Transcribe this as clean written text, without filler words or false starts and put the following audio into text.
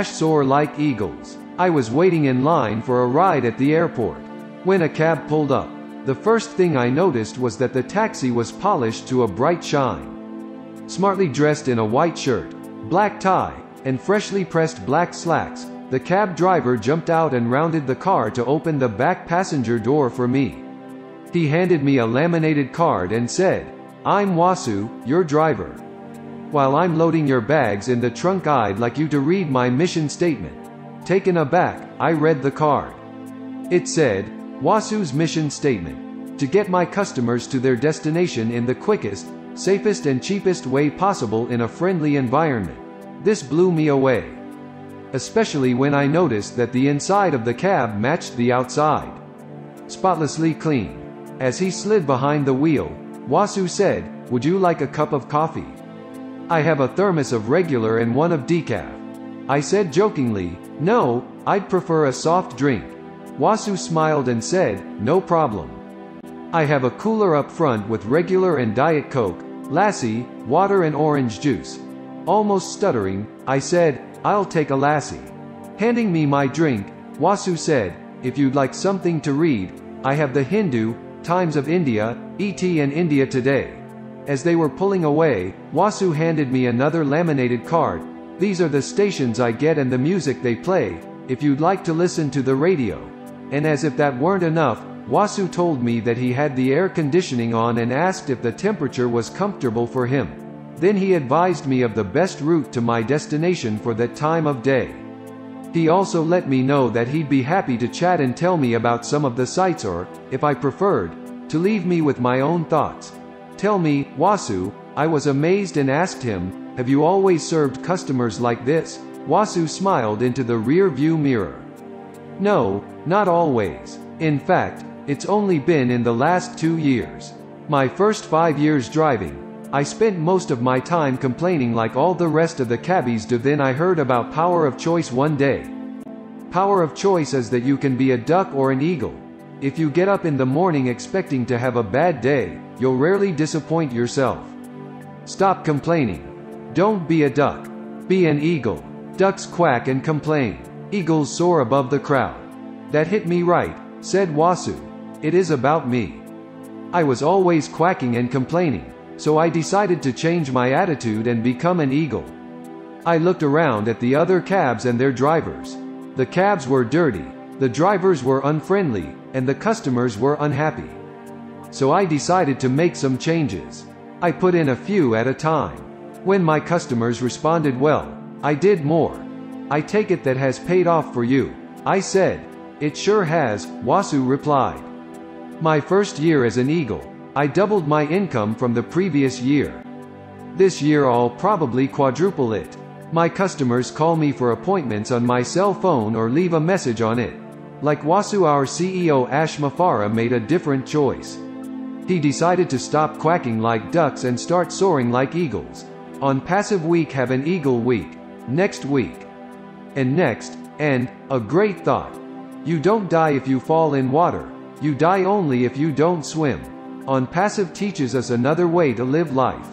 SOAR like eagles. I was waiting in line for a ride at the airport. When a cab pulled up, the first thing I noticed was that the taxi was polished to a bright shine. Smartly dressed in a white shirt, black tie, and freshly pressed black slacks, the cab driver jumped out and rounded the car to open the back passenger door for me. He handed me a laminated card and said, "I'm Wasu, your driver. While I'm loading your bags in the trunk, I'd like you to read my mission statement." Taken aback, I read the card. It said, "Wasu's mission statement: to get my customers to their destination in the quickest, safest and cheapest way possible in a friendly environment." This blew me away. Especially when I noticed that the inside of the cab matched the outside. Spotlessly clean. As he slid behind the wheel, Wasu said, "Would you like a cup of coffee? I have a thermos of regular and one of decaf." I said jokingly, "No, I'd prefer a soft drink." Wasu smiled and said, "No problem. I have a cooler up front with regular and Diet Coke, lassi, water and orange juice." Almost stuttering, I said, "I'll take a lassi." Handing me my drink, Wasu said, "If you'd like something to read, I have the Hindu, Times of India, ET and India Today." As they were pulling away, Wasu handed me another laminated card. "These are the stations I get and the music they play, if you'd like to listen to the radio." And as if that weren't enough, Wasu told me that he had the air conditioning on and asked if the temperature was comfortable for him. Then he advised me of the best route to my destination for that time of day. He also let me know that he'd be happy to chat and tell me about some of the sites, or, if I preferred, to leave me with my own thoughts. "Tell me, Wasu," I was amazed and asked him, "have you always served customers like this?" Wasu smiled into the rear view mirror. "No, not always. In fact, it's only been in the last 2 years. My first 5 years driving, I spent most of my time complaining like all the rest of the cabbies do. Then I heard about power of choice one day. Power of choice is that you can be a duck or an eagle. If you get up in the morning expecting to have a bad day, you'll rarely disappoint yourself. Stop complaining. Don't be a duck. Be an eagle. Ducks quack and complain. Eagles soar above the crowd." "That hit me right," said Wasu. "It is about me. I was always quacking and complaining, so I decided to change my attitude and become an eagle." I looked around at the other cabs and their drivers. The cabs were dirty, the drivers were unfriendly, and the customers were unhappy. So I decided to make some changes. I put in a few at a time. When my customers responded well, I did more. "I take it that has paid off for you," I said. "It sure has," Wasu replied. "My first year as an eagle, I doubled my income from the previous year. This year I'll probably quadruple it. My customers call me for appointments on my cell phone or leave a message on it." Like Wasu, our CEO Ash Mafara made a different choice. He decided to stop quacking like ducks and start soaring like eagles. Onpassive week have an eagle week. Next week. And next, and, a great thought. You don't die if you fall in water. You die only if you don't swim. Onpassive teaches us another way to live life.